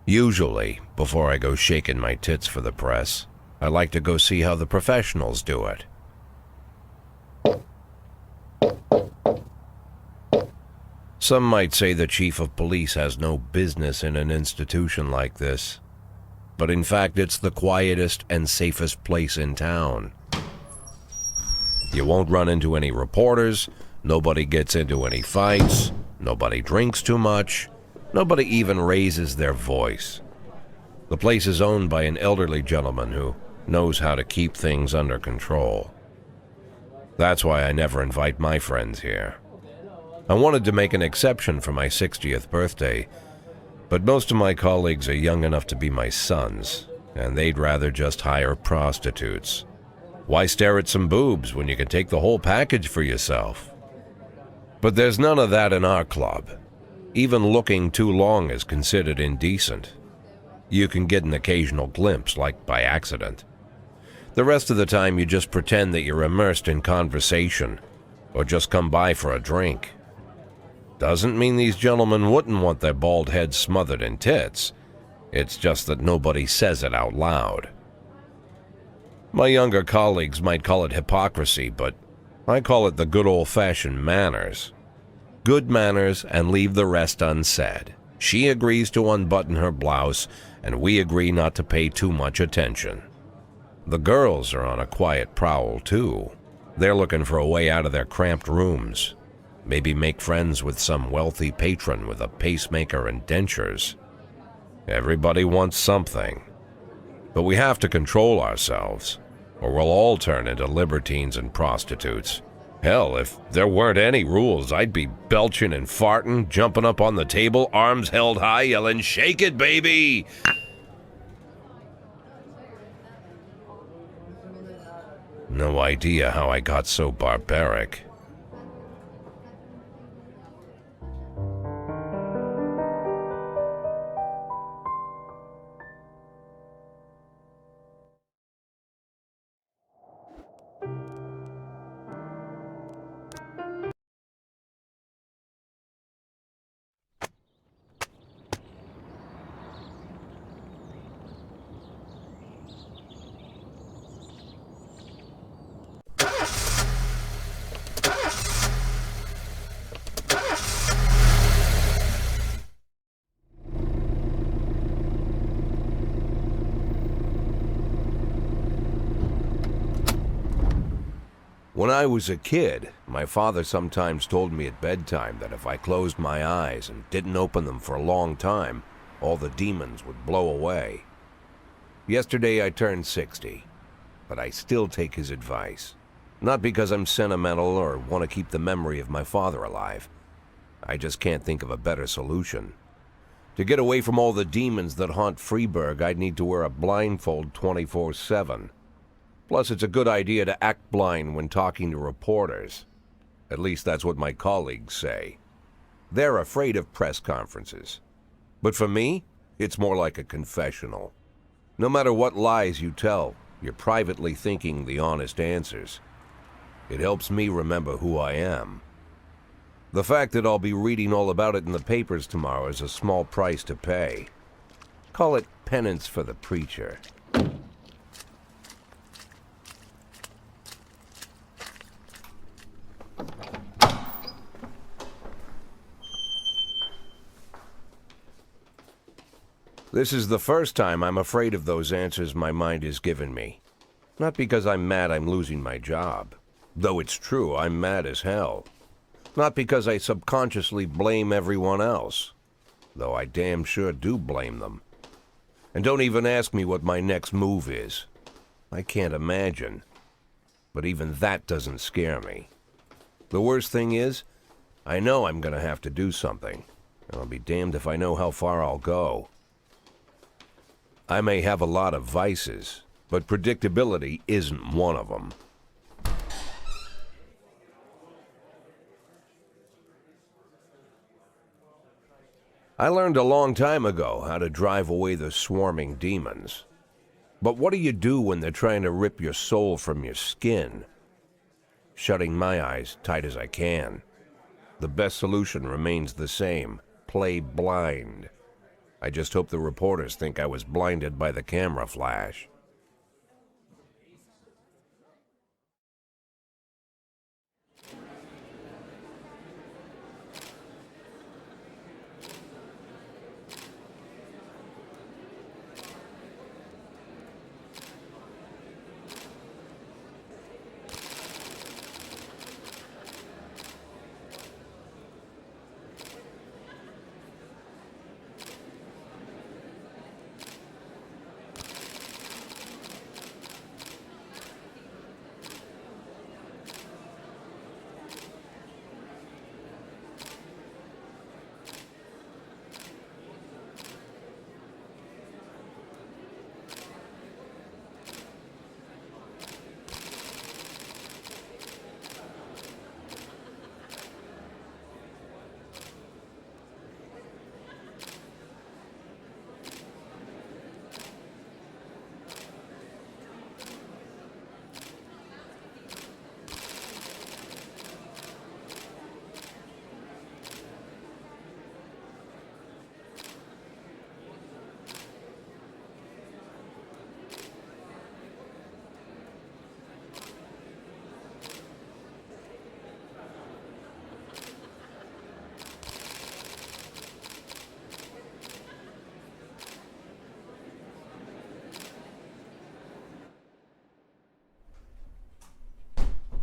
Usually, before I go shaking my tits for the press, I like to go see how the professionals do it. Some might say the chief of police has no business in an institution like this, but in fact it's the quietest and safest place in town. You won't run into any reporters, nobody gets into any fights, nobody drinks too much, nobody even raises their voice. The place is owned by an elderly gentleman who knows how to keep things under control. That's why I never invite my friends here. I wanted to make an exception for my 60th birthday, but most of my colleagues are young enough to be my sons, and they'd rather just hire prostitutes. Why stare at some boobs when you can take the whole package for yourself? But there's none of that in our club. Even looking too long is considered indecent. You can get an occasional glimpse, like by accident. The rest of the time you just pretend that you're immersed in conversation, or just come by for a drink. Doesn't mean these gentlemen wouldn't want their bald heads smothered in tits. It's just that nobody says it out loud. My younger colleagues might call it hypocrisy, but I call it the good old-fashioned manners. Good manners and leave the rest unsaid. She agrees to unbutton her blouse, and we agree not to pay too much attention. The girls are on a quiet prowl, too. They're looking for a way out of their cramped rooms. Maybe make friends with some wealthy patron with a pacemaker and dentures. Everybody wants something. But we have to control ourselves, or we'll all turn into libertines and prostitutes. Hell, if there weren't any rules, I'd be belching and farting, jumping up on the table, arms held high, yelling, "Shake it, baby!" No idea how I got so barbaric. When I was a kid, my father sometimes told me at bedtime that if I closed my eyes and didn't open them for a long time, all the demons would blow away. Yesterday I turned 60, but I still take his advice. Not because I'm sentimental or want to keep the memory of my father alive. I just can't think of a better solution. To get away from all the demons that haunt Freeburg, I'd need to wear a blindfold 24/7. Plus, it's a good idea to act blind when talking to reporters. At least that's what my colleagues say. They're afraid of press conferences. But for me, it's more like a confessional. No matter what lies you tell, you're privately thinking the honest answers. It helps me remember who I am. The fact that I'll be reading all about it in the papers tomorrow is a small price to pay. Call it penance for the preacher. This is the first time I'm afraid of those answers my mind has given me. Not because I'm mad I'm losing my job. Though it's true, I'm mad as hell. Not because I subconsciously blame everyone else. Though I damn sure do blame them. And don't even ask me what my next move is. I can't imagine. But even that doesn't scare me. The worst thing is, I know I'm gonna have to do something. And I'll be damned if I know how far I'll go. I may have a lot of vices, but predictability isn't one of them. I learned a long time ago how to drive away the swarming demons. But what do you do when they're trying to rip your soul from your skin? Shutting my eyes tight as I can. The best solution remains the same: play blind. I just hope the reporters think I was blinded by the camera flash.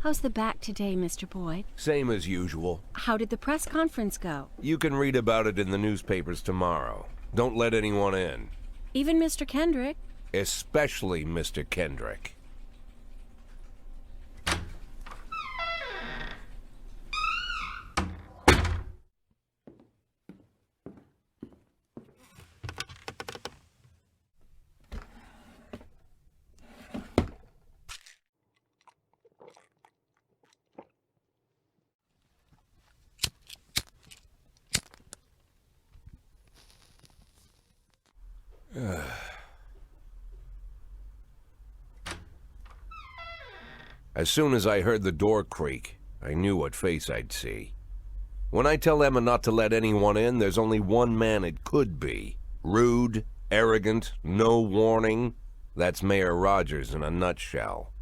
How's the back today, Mr. Boyd? Same as usual. How did the press conference go? You can read about it in the newspapers tomorrow. Don't let anyone in. Even Mr. Kendrick? Especially Mr. Kendrick. As soon as I heard the door creak, I knew what face I'd see. When I tell Emma not to let anyone in, there's only one man it could be. Rude, arrogant, no warning. That's Mayor Rogers in a nutshell.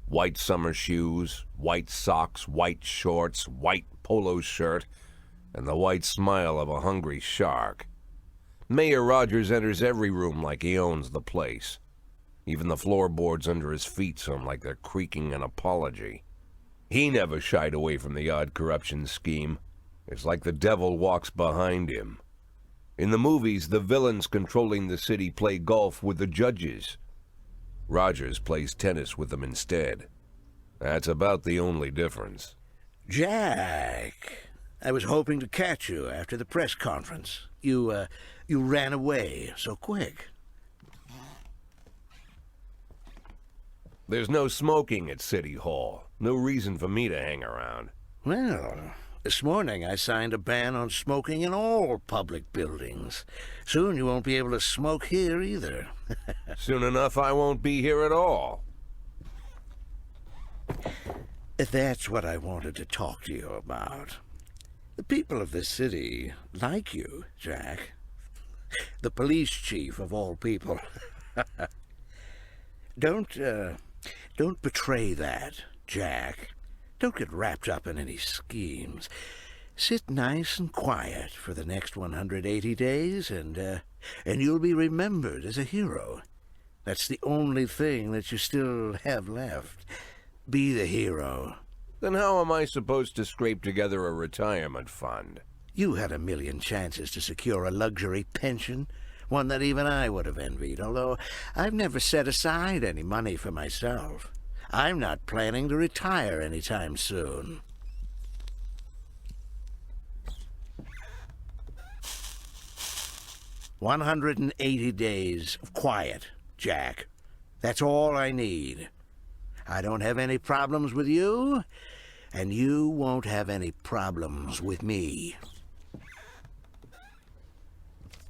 White summer shoes, white socks, white shorts, white polo shirt, and the white smile of a hungry shark. Mayor Rogers enters every room like he owns the place. Even the floorboards under his feet sound like they're creaking an apology. He never shied away from the odd corruption scheme. It's like the devil walks behind him. In the movies, the villains controlling the city play golf with the judges. Rogers plays tennis with them instead. That's about the only difference. Jack, I was hoping to catch you after the press conference. You ran away so quick. There's no smoking at City Hall. No reason for me to hang around. Well, this morning I signed a ban on smoking in all public buildings. Soon you won't be able to smoke here either. Soon enough I won't be here at all. That's what I wanted to talk to you about. The people of this city like you, Jack. The police chief of all people. Don't betray that, Jack. Don't get wrapped up in any schemes. Sit nice and quiet for the next 180 days, and you'll be remembered as a hero. That's the only thing that you still have left. Be the hero. Then how am I supposed to scrape together a retirement fund? You had a million chances to secure a luxury pension, one that even I would have envied, although I've never set aside any money for myself. I'm not planning to retire anytime soon. "180 days of quiet, Jack. That's all I need. I don't have any problems with you, and you won't have any problems with me.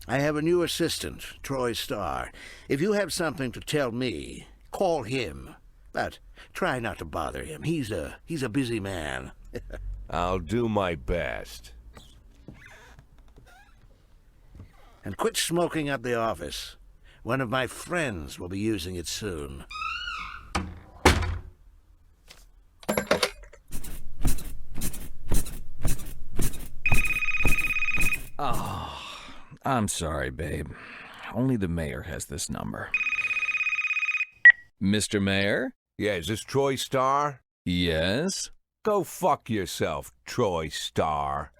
I have a new assistant, Troy Starr. If you have something to tell me, call him. But try not to bother him. He's a busy man." I'll do my best. And quit smoking at the office. One of my friends will be using it soon. Oh, I'm sorry, babe. Only the mayor has this number. Mr. Mayor? Yeah, is this Troy Star? Yes? Go fuck yourself, Troy Star.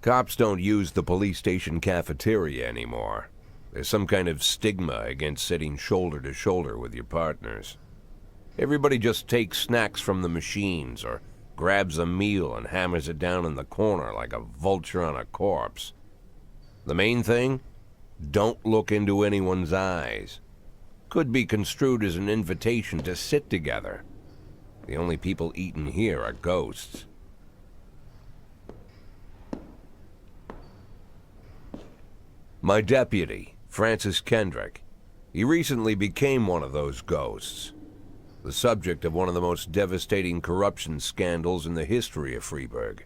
Cops don't use the police station cafeteria anymore. There's some kind of stigma against sitting shoulder to shoulder with your partners. Everybody just takes snacks from the machines or grabs a meal and hammers it down in the corner like a vulture on a corpse. The main thing? Don't look into anyone's eyes. Could be construed as an invitation to sit together. The only people eating here are ghosts. My deputy, Francis Kendrick. He recently became one of those ghosts. The subject of one of the most devastating corruption scandals in the history of Freeburg.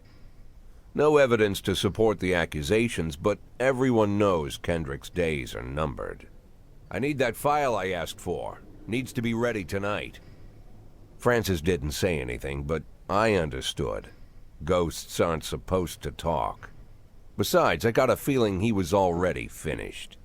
No evidence to support the accusations, but everyone knows Kendrick's days are numbered. I need that file I asked for. Needs to be ready tonight. Francis didn't say anything, but I understood. Ghosts aren't supposed to talk. Besides, I got a feeling he was already finished.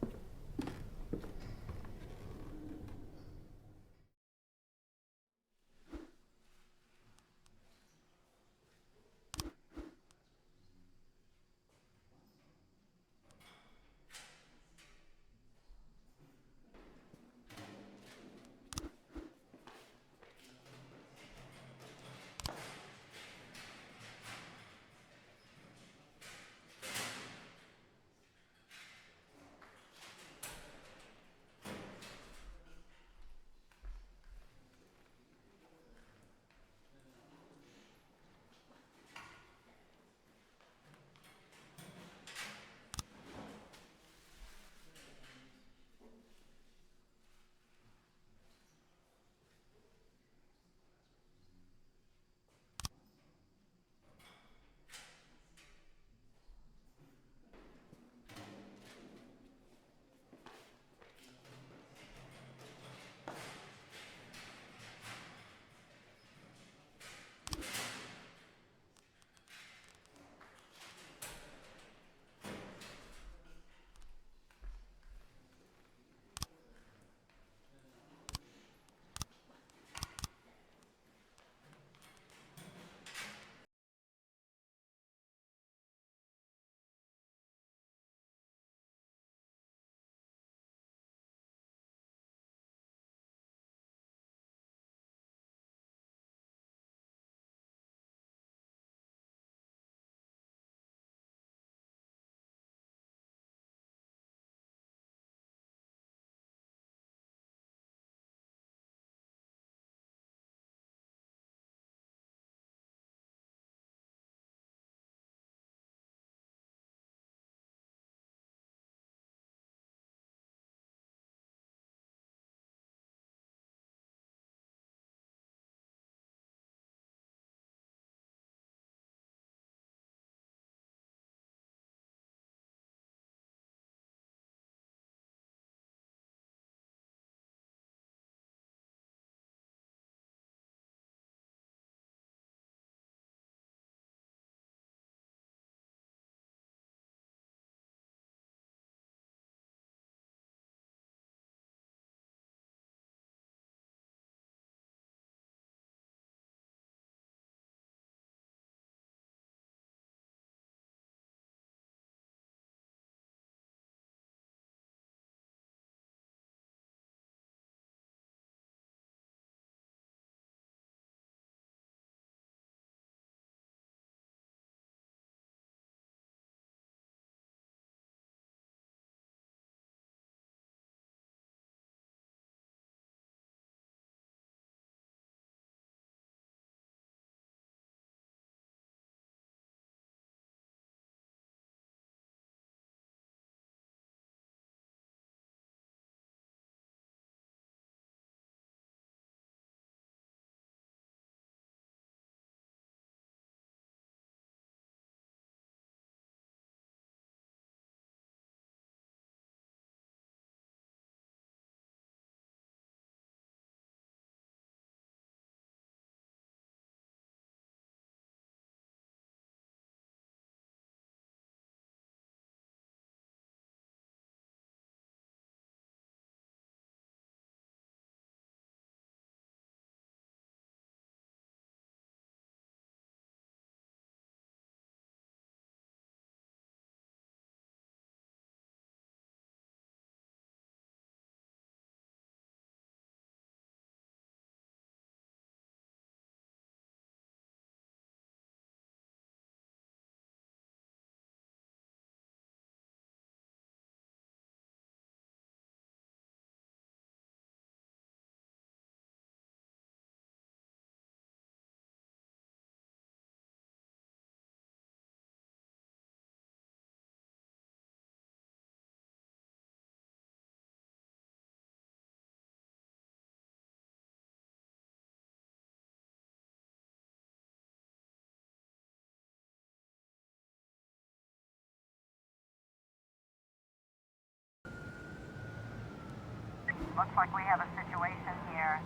Looks like we have a situation here.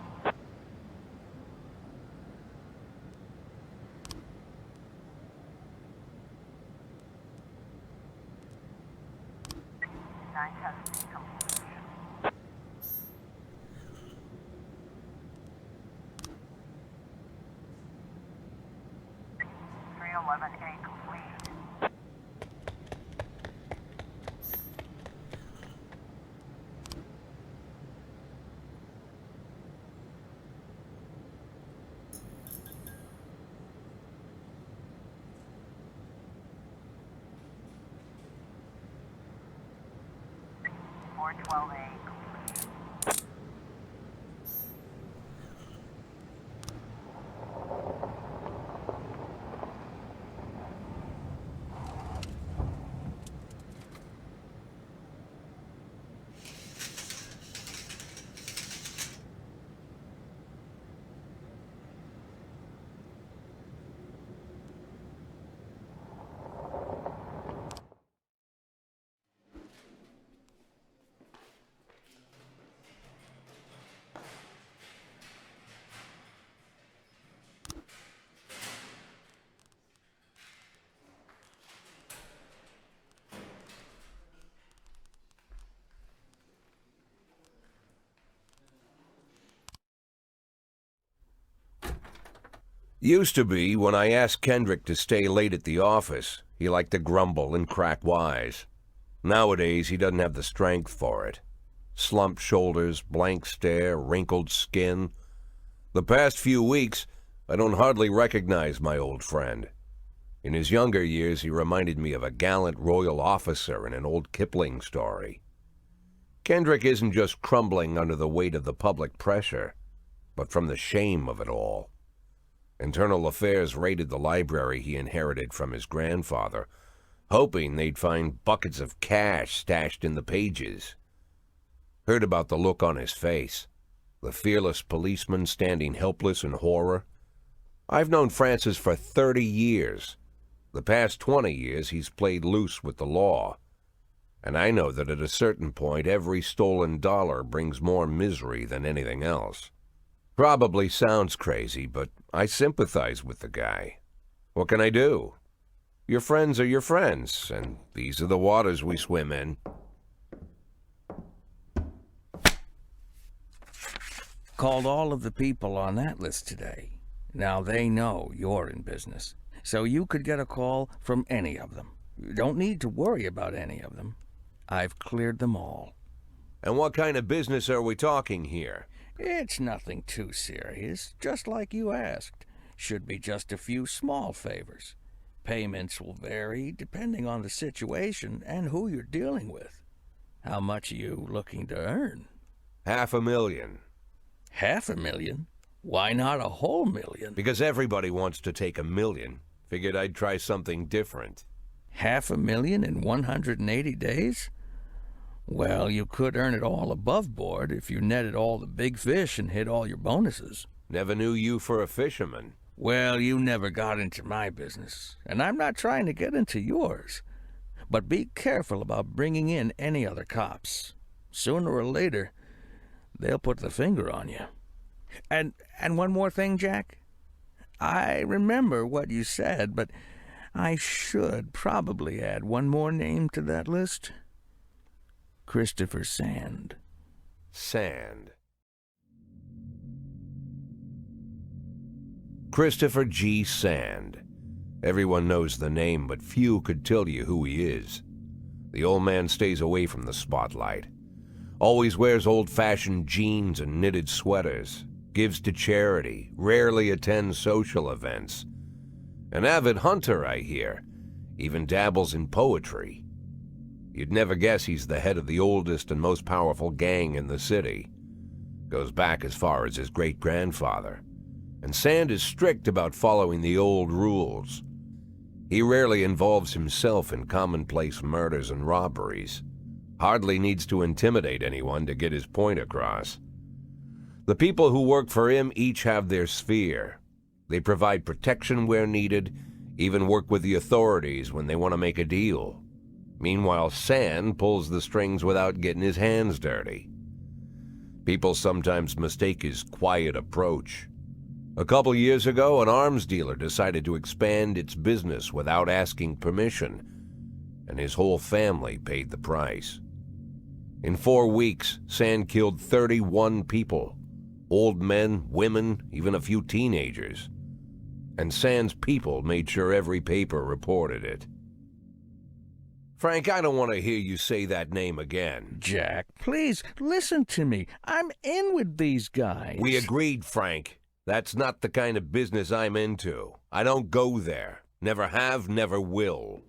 Nine testing complete. 311A complete. Four 12A complete. Used to be, when I asked Kendrick to stay late at the office, he liked to grumble and crack wise. Nowadays, he doesn't have the strength for it. Slumped shoulders, blank stare, wrinkled skin. The past few weeks, I don't hardly recognize my old friend. In his younger years, he reminded me of a gallant royal officer in an old Kipling story. Kendrick isn't just crumbling under the weight of the public pressure, but from the shame of it all. Internal Affairs raided the library he inherited from his grandfather, hoping they'd find buckets of cash stashed in the pages. Heard about the look on his face, the fearless policeman standing helpless in horror. I've known Francis for 30 years. The past 20 years he's played loose with the law. And I know that at a certain point every stolen dollar brings more misery than anything else. Probably sounds crazy, but I sympathize with the guy. What can I do? Your friends are your friends, and these are the waters we swim in. Called all of the people on that list today. Now they know you're in business, so you could get a call from any of them. You don't need to worry about any of them. I've cleared them all. And what kind of business are we talking here? It's nothing too serious, just like you asked. Should be just a few small favors. Payments will vary depending on the situation and who you're dealing with. How much are you looking to earn? $500,000. $500,000? Why not a whole million? Because everybody wants to take $1 million. Figured I'd try something different. $500,000 in 180 days? Well, you could earn it all above board if you netted all the big fish and hit all your bonuses. Never knew you for a fisherman. Well, you never got into my business, and I'm not trying to get into yours. But be careful about bringing in any other cops. Sooner or later, they'll put the finger on you. And one more thing, Jack. I remember what you said, but I should probably add one more name to that list. Christopher Sand. Sand. Christopher G. Sand. Everyone knows the name, but few could tell you who he is. The old man stays away from the spotlight. Always wears old-fashioned jeans and knitted sweaters. Gives to charity. Rarely attends social events. An avid hunter, I hear. Even dabbles in poetry. You'd never guess he's the head of the oldest and most powerful gang in the city. Goes back as far as his great-grandfather. And Sand is strict about following the old rules. He rarely involves himself in commonplace murders and robberies. Hardly needs to intimidate anyone to get his point across. The people who work for him each have their sphere. They provide protection where needed, even work with the authorities when they want to make a deal. Meanwhile, Sand pulls the strings without getting his hands dirty. People sometimes mistake his quiet approach. A couple years ago, an arms dealer decided to expand its business without asking permission, and his whole family paid the price. In 4 weeks, Sand killed 31 people, old men, women, even a few teenagers. And Sand's people made sure every paper reported it. Frank, I don't want to hear you say that name again. Jack, please, listen to me. I'm in with these guys. We agreed, Frank. That's not the kind of business I'm into. I don't go there. Never have, never will.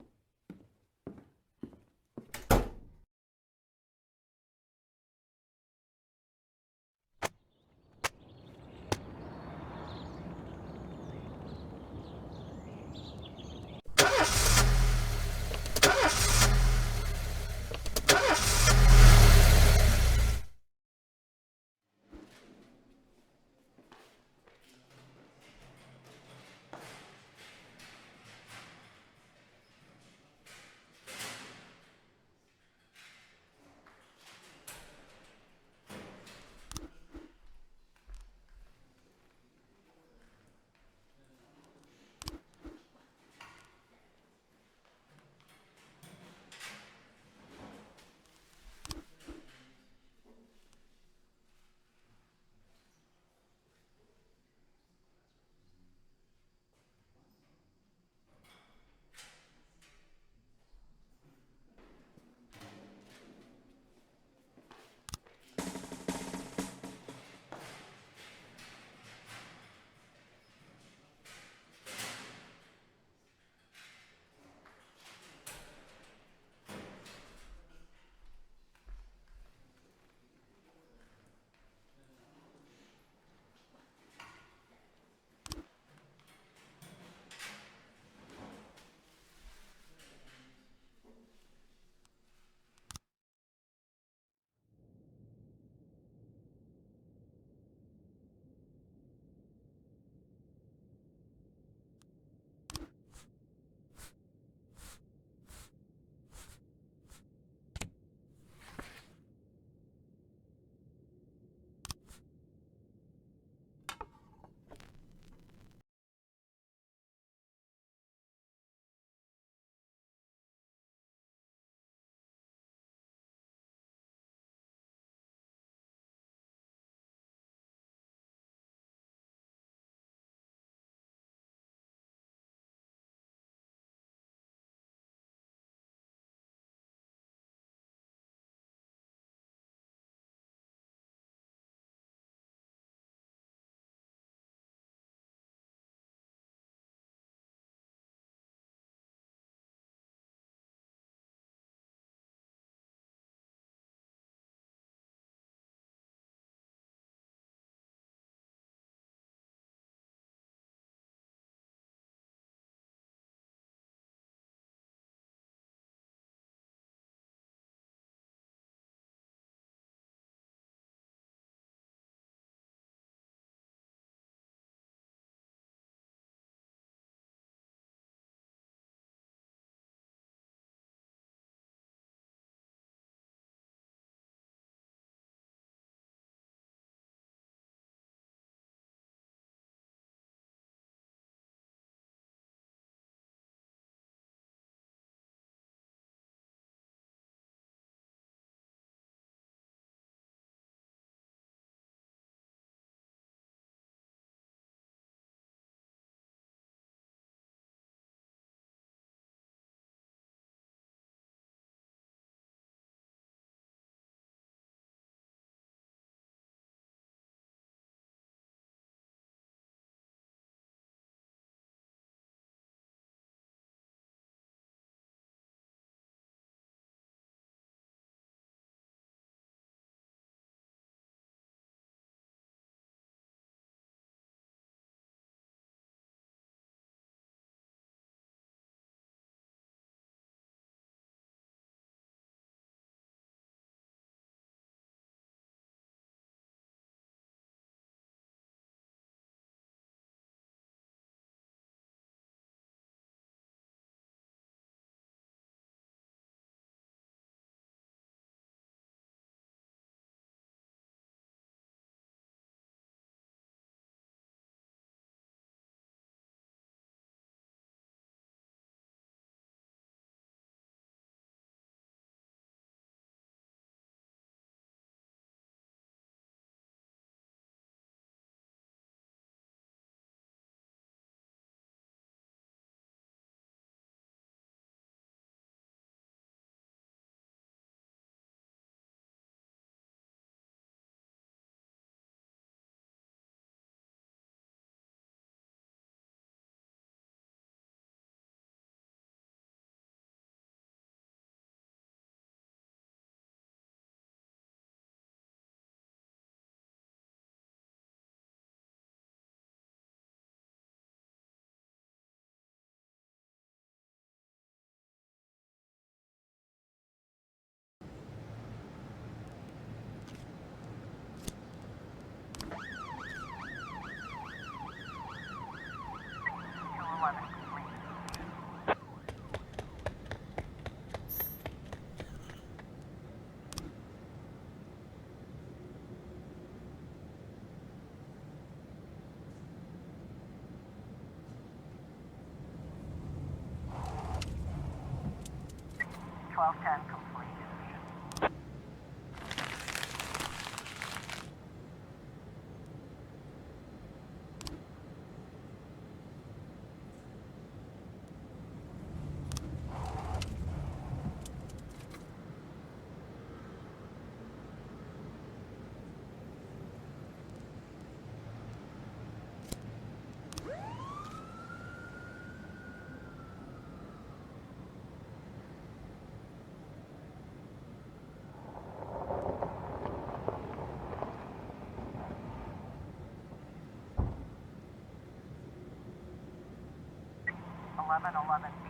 1210 complete.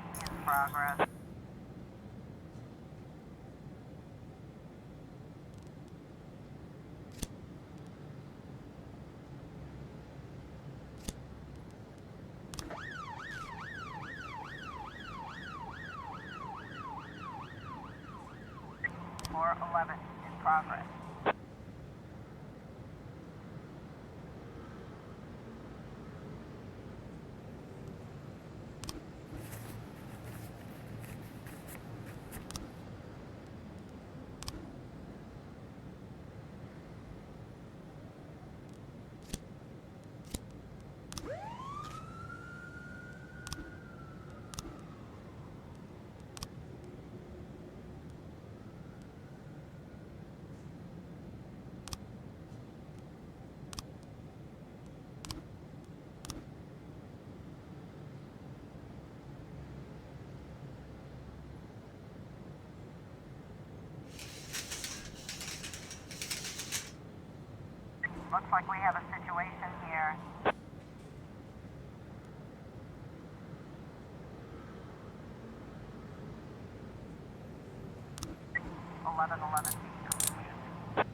B in progress. Floor 11 in progress. Looks like we have a situation here. 1111 B complete.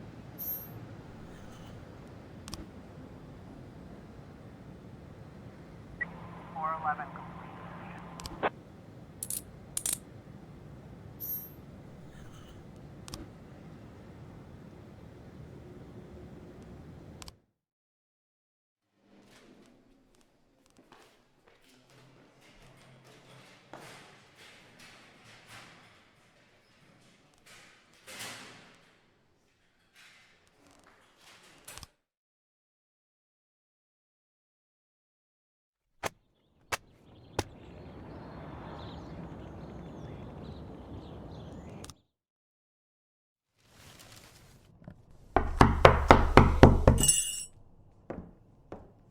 411 complete.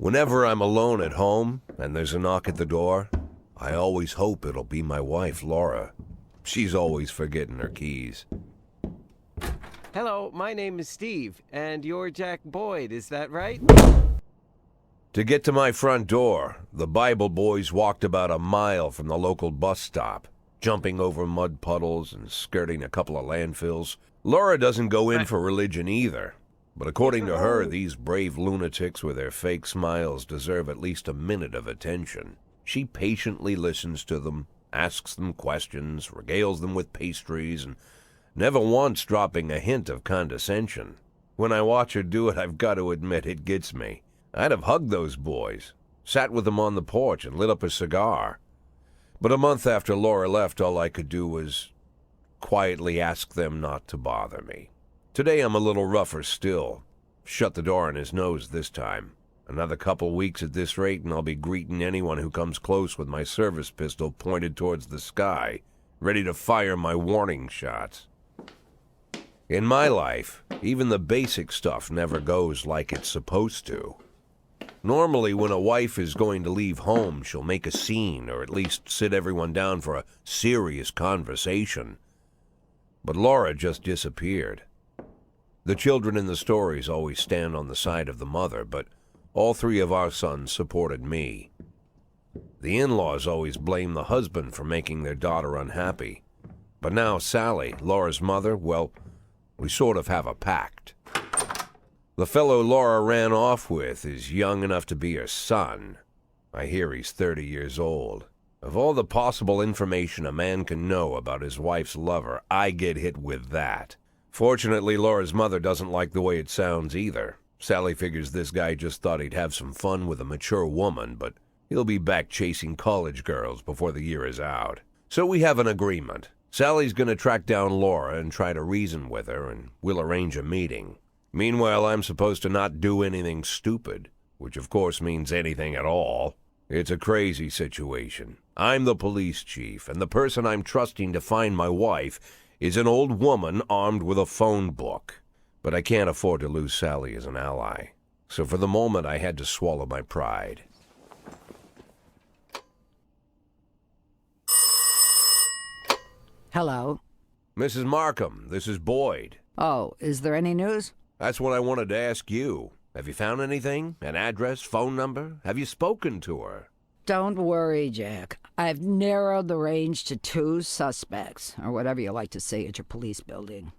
Whenever I'm alone at home and there's a knock at the door, I always hope it'll be my wife, Laura. She's always forgetting her keys. Hello, my name is Steve, and you're Jack Boyd, is that right? To get to my front door, the Bible boys walked about a mile from the local bus stop, jumping over mud puddles and skirting a couple of landfills. Laura doesn't go in for religion either. But according to her, these brave lunatics with their fake smiles deserve at least a minute of attention. She patiently listens to them, asks them questions, regales them with pastries, and never once dropping a hint of condescension. When I watch her do it, I've got to admit it gets me. I'd have hugged those boys, sat with them on the porch, and lit up a cigar. But a month after Laura left, all I could do was quietly ask them not to bother me. Today I'm a little rougher still. Shut the door on his nose this time. Another couple weeks at this rate and I'll be greeting anyone who comes close with my service pistol pointed towards the sky, ready to fire my warning shots. In my life, even the basic stuff never goes like it's supposed to. Normally, when a wife is going to leave home, she'll make a scene or at least sit everyone down for a serious conversation. But Laura just disappeared. The children in the stories always stand on the side of the mother, but all three of our sons supported me. The in-laws always blame the husband for making their daughter unhappy. But now Sally, Laura's mother, well, we sort of have a pact. The fellow Laura ran off with is young enough to be her son. I hear he's 30 years old. Of all the possible information a man can know about his wife's lover, I get hit with that. Fortunately, Laura's mother doesn't like the way it sounds either. Sally figures this guy just thought he'd have some fun with a mature woman, but he'll be back chasing college girls before the year is out. So we have an agreement. Sally's going to track down Laura and try to reason with her, and we'll arrange a meeting. Meanwhile, I'm supposed to not do anything stupid, which of course means anything at all. It's a crazy situation. I'm the police chief, and the person I'm trusting to find my wife is an old woman armed with a phone book. But I can't afford to lose Sally as an ally. So for the moment, I had to swallow my pride. Hello. Mrs. Markham, this is Boyd. Oh, is there any news? That's what I wanted to ask you. Have you found anything? An address, phone number? Have you spoken to her? Don't worry, Jack. I've narrowed the range to 2 suspects, or whatever you like to say at your police building.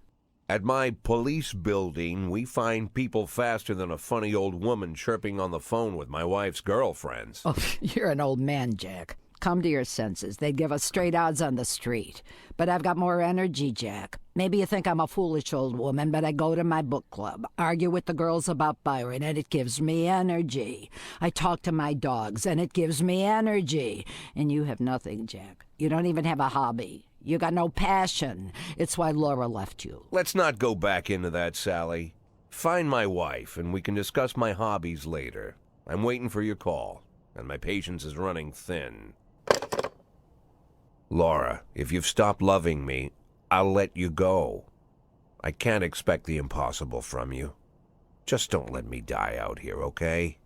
At my police building, we find people faster than a funny old woman chirping on the phone with my wife's girlfriends. Oh, you're an old man, Jack. Come to your senses. They'd give us straight odds on the street. But I've got more energy, Jack. Maybe you think I'm a foolish old woman, but I go to my book club, argue with the girls about Byron, and it gives me energy. I talk to my dogs, and it gives me energy. And you have nothing, Jack. You don't even have a hobby. You got no passion. It's why Laura left you. Let's not go back into that, Sally. Find my wife, and we can discuss my hobbies later. I'm waiting for your call, and my patience is running thin. Laura, if you've stopped loving me, I'll let you go. I can't expect the impossible from you. Just don't let me die out here, okay?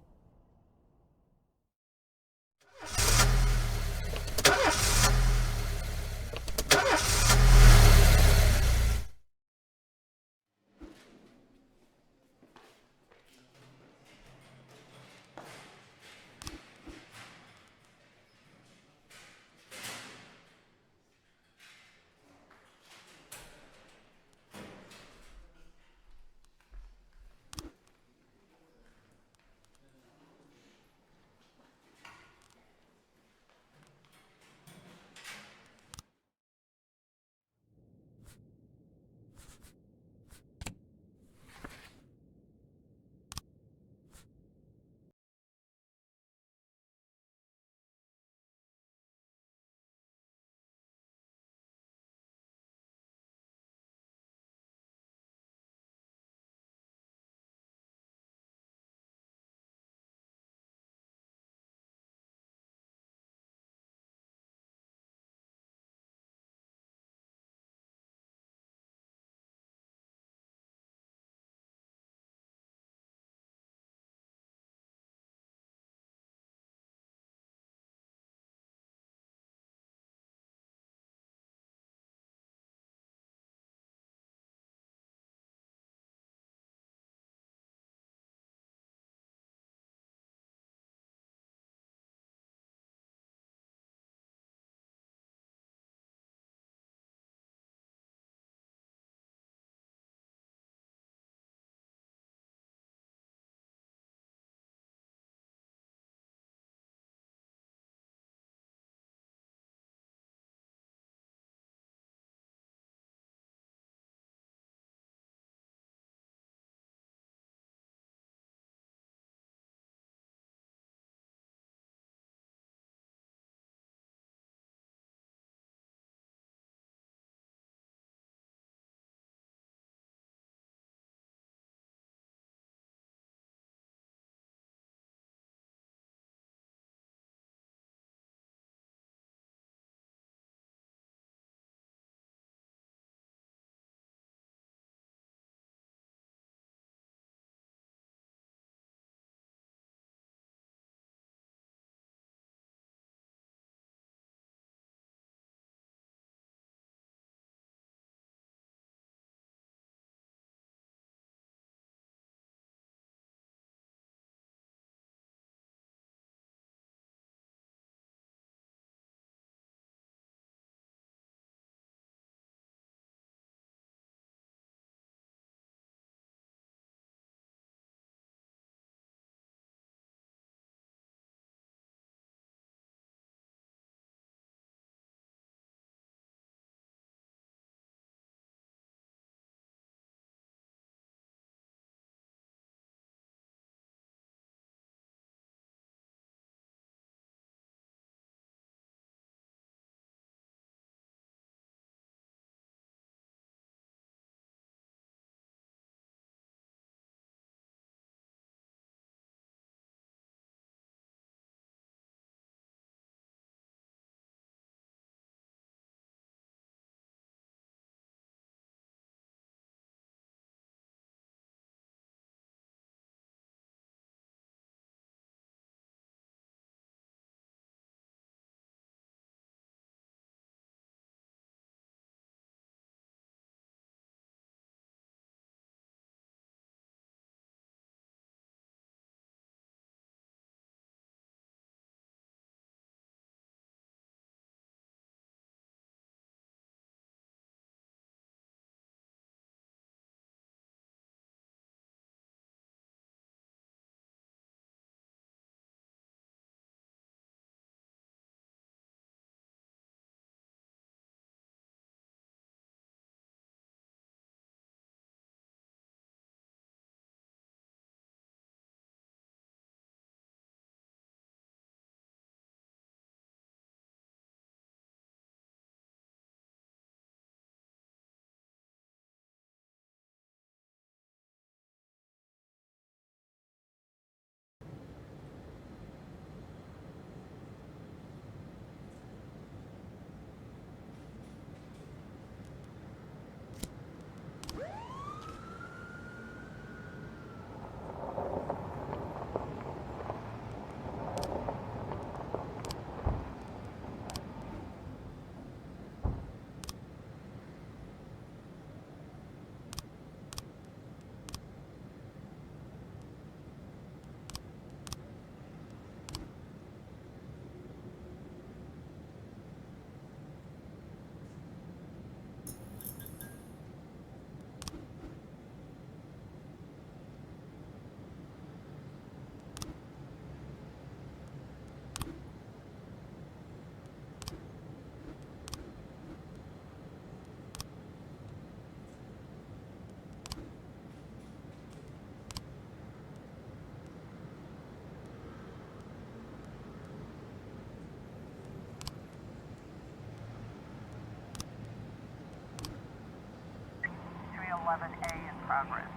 311A in progress.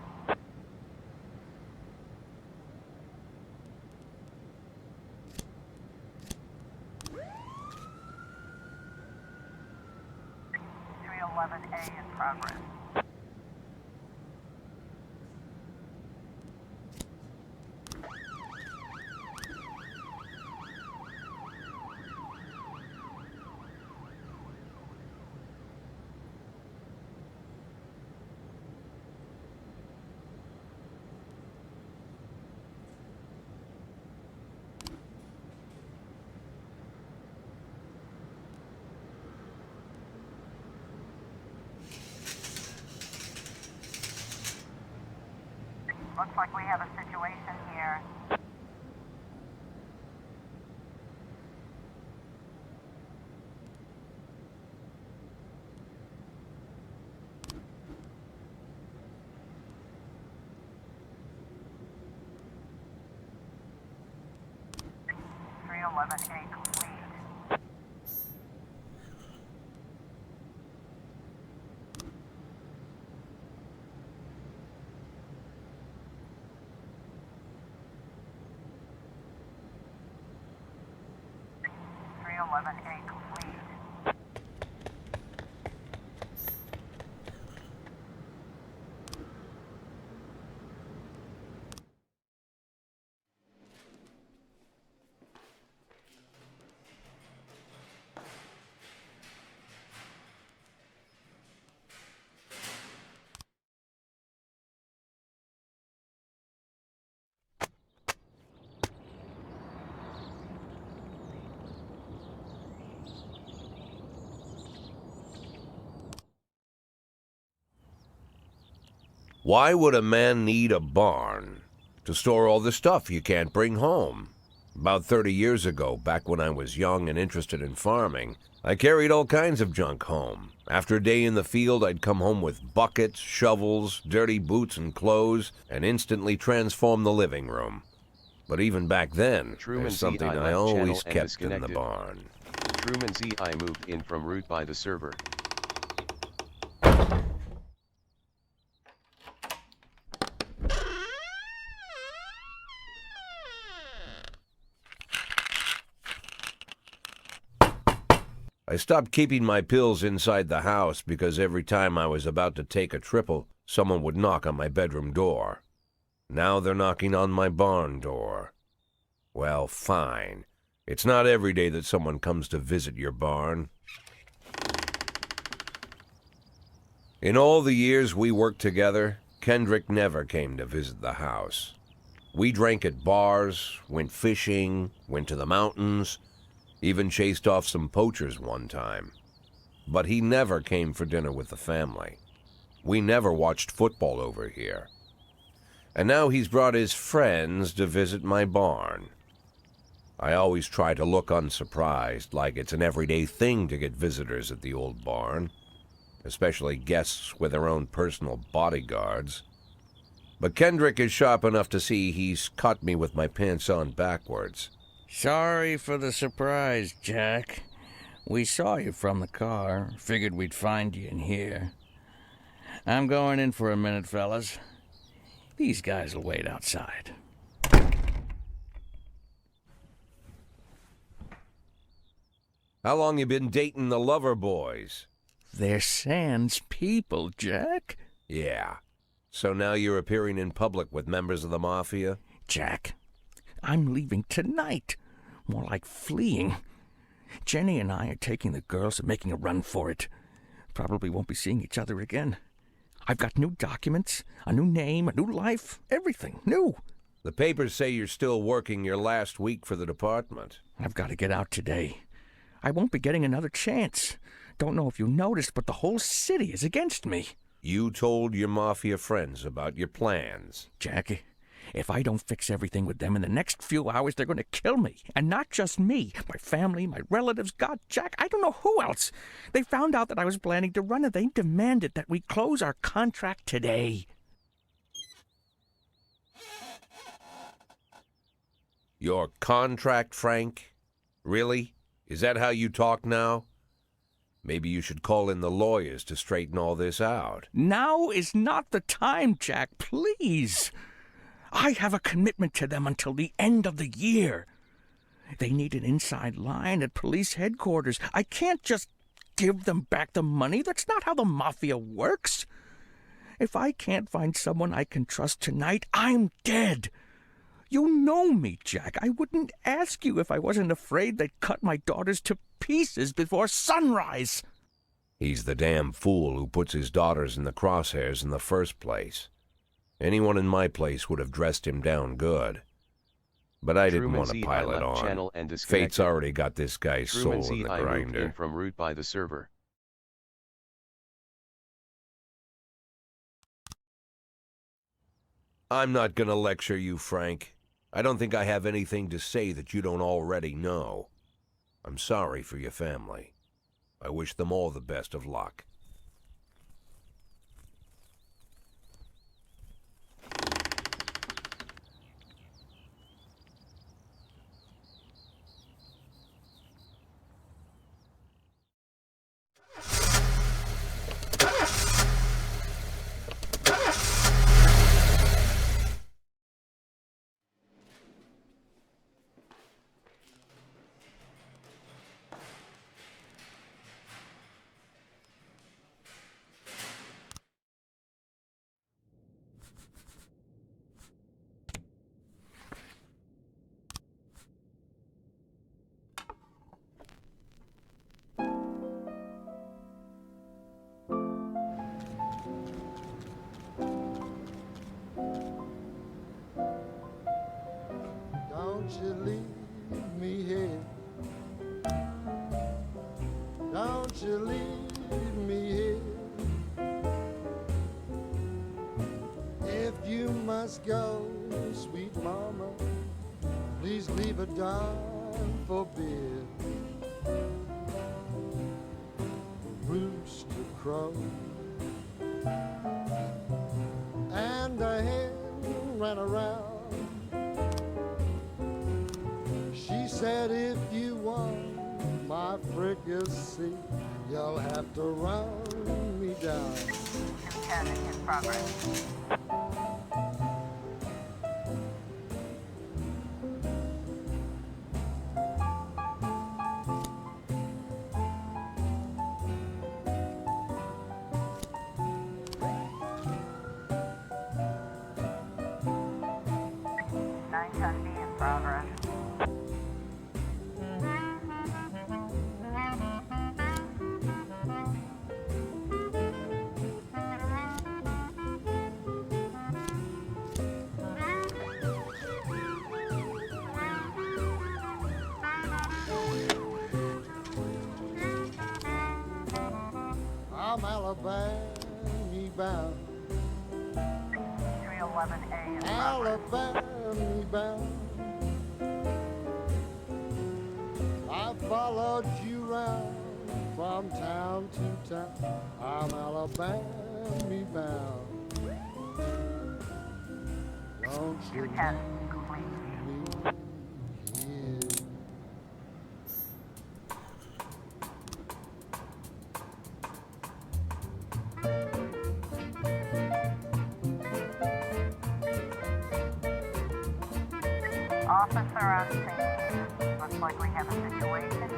A in progress. Looks like we have a situation here. .311A complete. .311A complete. Why would a man need a barn? To store all the stuff you can't bring home. About 30 years ago, back when I was young and interested in farming, I carried all kinds of junk home. After a day in the field, I'd come home with buckets, shovels, dirty boots and clothes, and instantly transform the living room. But even back then, there's something I always kept in the barn. Truman ZI moved in from root by the server. I stopped keeping my pills inside the house because every time I was about to take a triple, someone would knock on my bedroom door. Now they're knocking on my barn door. Well, fine. It's not every day that someone comes to visit your barn. In all the years we worked together, Kendrick never came to visit the house. We drank at bars, went fishing, went to the mountains, even chased off some poachers one time. But he never came for dinner with the family. We never watched football over here. And now he's brought his friends to visit my barn. I always try to look unsurprised, like it's an everyday thing to get visitors at the old barn, especially guests with their own personal bodyguards. But Kendrick is sharp enough to see he's caught me with my pants on backwards. Sorry for the surprise, Jack. We saw you from the car. Figured we'd find you in here. I'm going in for a minute, fellas. These guys will wait outside. How long you been dating the lover boys? They're Sans people, Jack. Yeah. So now you're appearing in public with members of the Mafia? Jack, I'm leaving tonight. More like fleeing. Jenny and I are taking the girls and making a run for it. Probably won't be seeing each other again. I've got new documents, a new name, a new life, everything new. The papers say you're still working your last week for the department. I've got to get out today. I won't be getting another chance. Don't know if you noticed, but the whole city is against me. You told your Mafia friends about your plans. Jackie, if I don't fix everything with them in the next few hours, they're going to kill me. And not just me. My family, my relatives, God, Jack, I don't know who else. They found out that I was planning to run, and they demanded that we close our contract today. Your contract, Frank? Really? Is that how you talk now? Maybe you should call in the lawyers to straighten all this out. Now is not the time, Jack, please. I have a commitment to them until the end of the year. They need an inside line at police headquarters. I can't just give them back the money. That's not how the mafia works. If I can't find someone I can trust tonight, I'm dead. You know me, Jack. I wouldn't ask you if I wasn't afraid they'd cut my daughters to pieces before sunrise. He's the damn fool who puts his daughters in the crosshairs in the first place. Anyone in my place would have dressed him down good. But I didn't want to pile it on. Fate's already got this guy's soul in the grinder. From root by the server. I'm not gonna lecture you, Frank. I don't think I have anything to say that you don't already know. I'm sorry for your family. I wish them all the best of luck. Don't you leave me here. Don't you leave me here. If you must go, sweet mama, please leave a dime for beer. Rooster crow and the hen ran around. She said, if you want my fricassee, you'll have to run me down. 210 in progress. In progress. I'm Alabama bound. 311A in progress. Alabama bound. I followed you round from town to town. I'm Alabama bound. Don't you 210 complete. leave me here. Officer on scene. Looks like we have a situation here.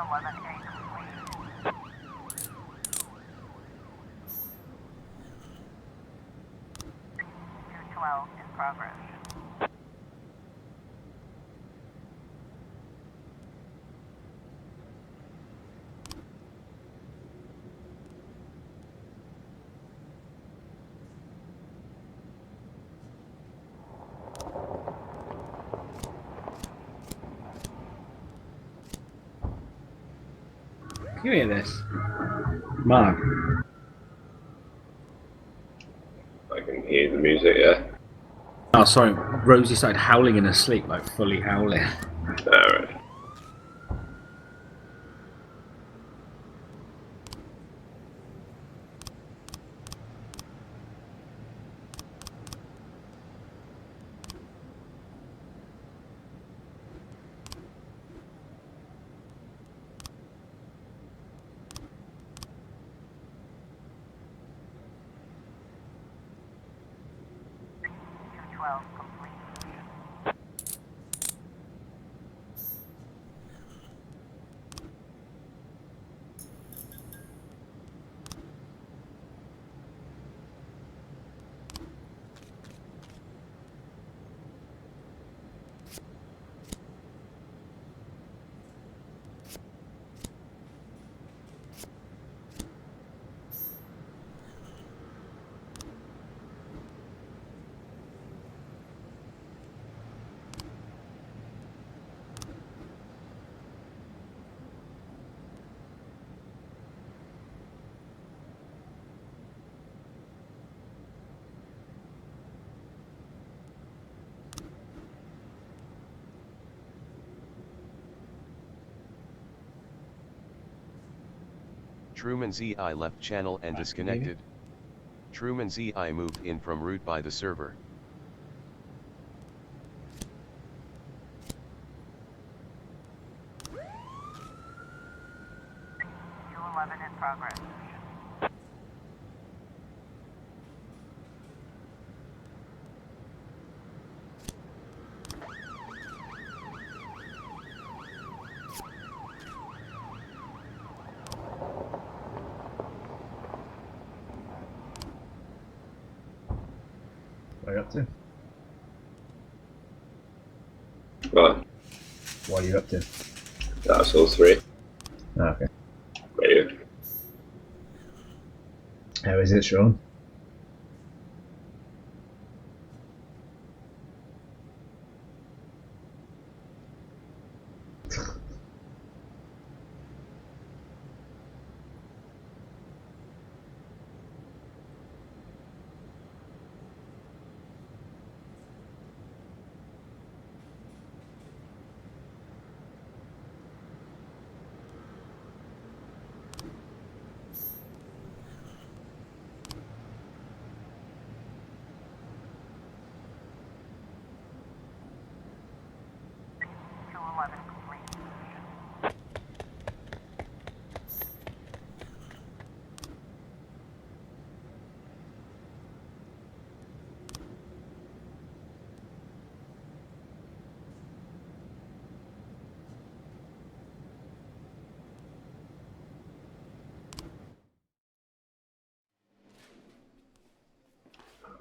11A complete. 212 in progress. Can you hear this? Mark. I can hear the music, yeah. Oh, sorry. Rosie started howling in her sleep, like fully howling. Alright. Complete. Truman ZI left channel and disconnected. Truman ZI moved in from root by the server. In progress. What are you up to? What? What are you up to? That's all three. Oh, okay. Where are you? How is it, Sean?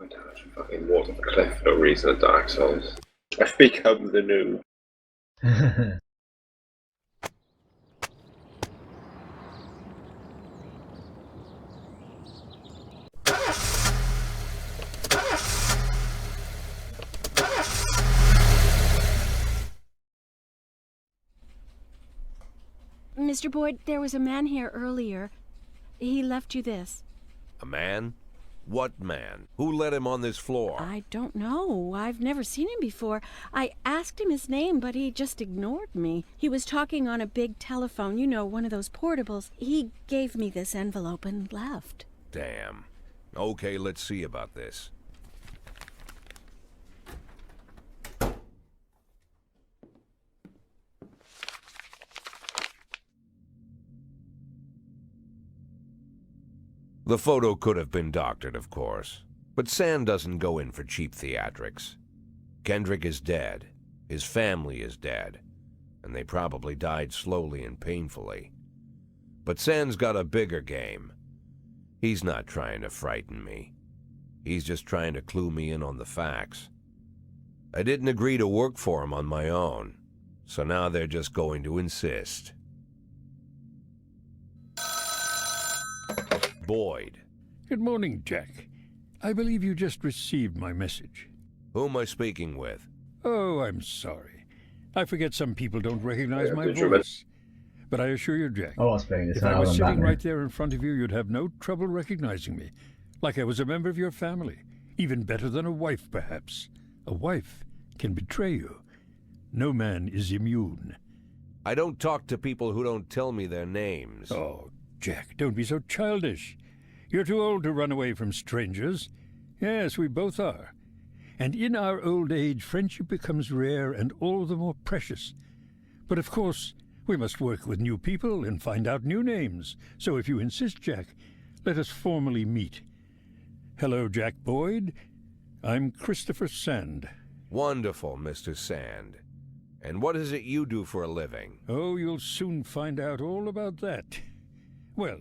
I don't have to fucking walk off a cliff for no reason at Dark Souls. I've become the noob. Mr. Boyd, there was a man here earlier. He left you this. A man? What man? Who let him on this floor? I don't know. I've never seen him before. I asked him his name, but he just ignored me. He was talking on a big telephone, you know, one of those portables. He gave me this envelope and left. Damn. Okay, let's see about this. The photo could have been doctored, of course, but Sand doesn't go in for cheap theatrics. Kendrick is dead. His family is dead. and they probably died slowly and painfully. But San's got a bigger game. He's not trying to frighten me. He's just trying to clue me in on the facts. I didn't agree to work for him on my own, so now they're just going to insist. Boyd. Good morning, Jack. I believe you just received my message. Who am I speaking with? Oh, I'm sorry. I forget some people don't recognize my Benjamin. voice. But I assure you, Jack, Oh, I was playing this if I out was on sitting Batman. right there in front of you, you'd have no trouble recognizing me. Like I was a member of your family. Even better than a wife, perhaps. A wife can betray you. No man is immune. I don't talk to people who don't tell me their names. Oh, Jack, don't be so childish. You're too old to run away from strangers. Yes, we both are. And in our old age, friendship becomes rare and all the more precious. But of course, we must work with new people and find out new names. So if you insist, Jack, let us formally meet. Hello, Jack Boyd. I'm Christopher Sand. Wonderful, Mr. Sand. And what is it you do for a living? Oh, you'll soon find out all about that. Well,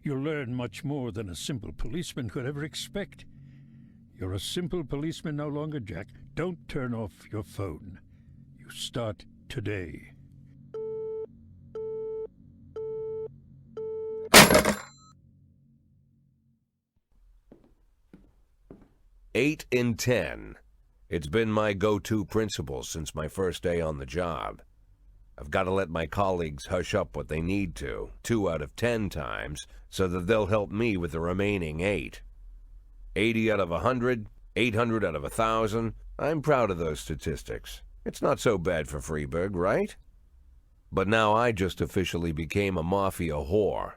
you'll learn much more than a simple policeman could ever expect. You're a simple policeman no longer, Jack. Don't turn off your phone. You start today. Eight in 10. It's been my go-to principle since my first day on the job. I've got to let my colleagues hush up what they need to, 2 out of 10 times, so that they'll help me with the remaining 8. 80 out of 100, 800 out of 1,000. I'm proud of those statistics. It's not so bad for Freeburg, right? But now I just officially became a mafia whore.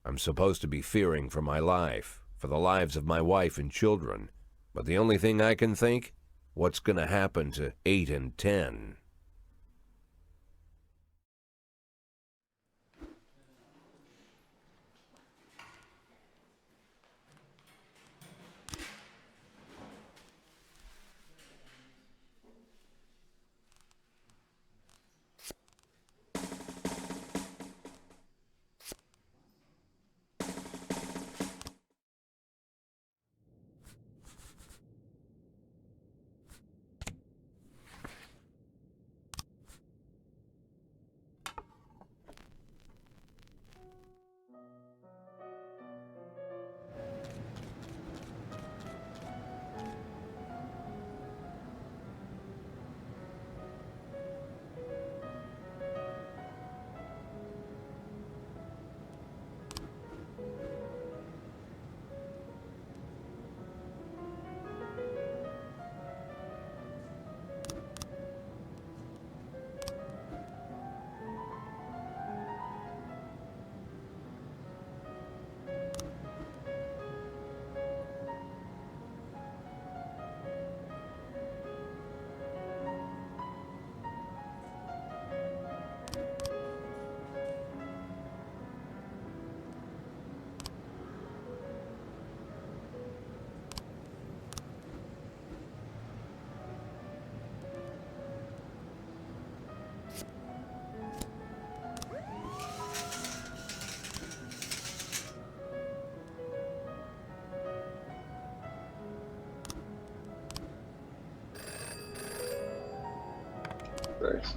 I'm supposed to be fearing for my life, for the lives of my wife and children. But the only thing I can think, what's going to happen to 8 and 10? Nice.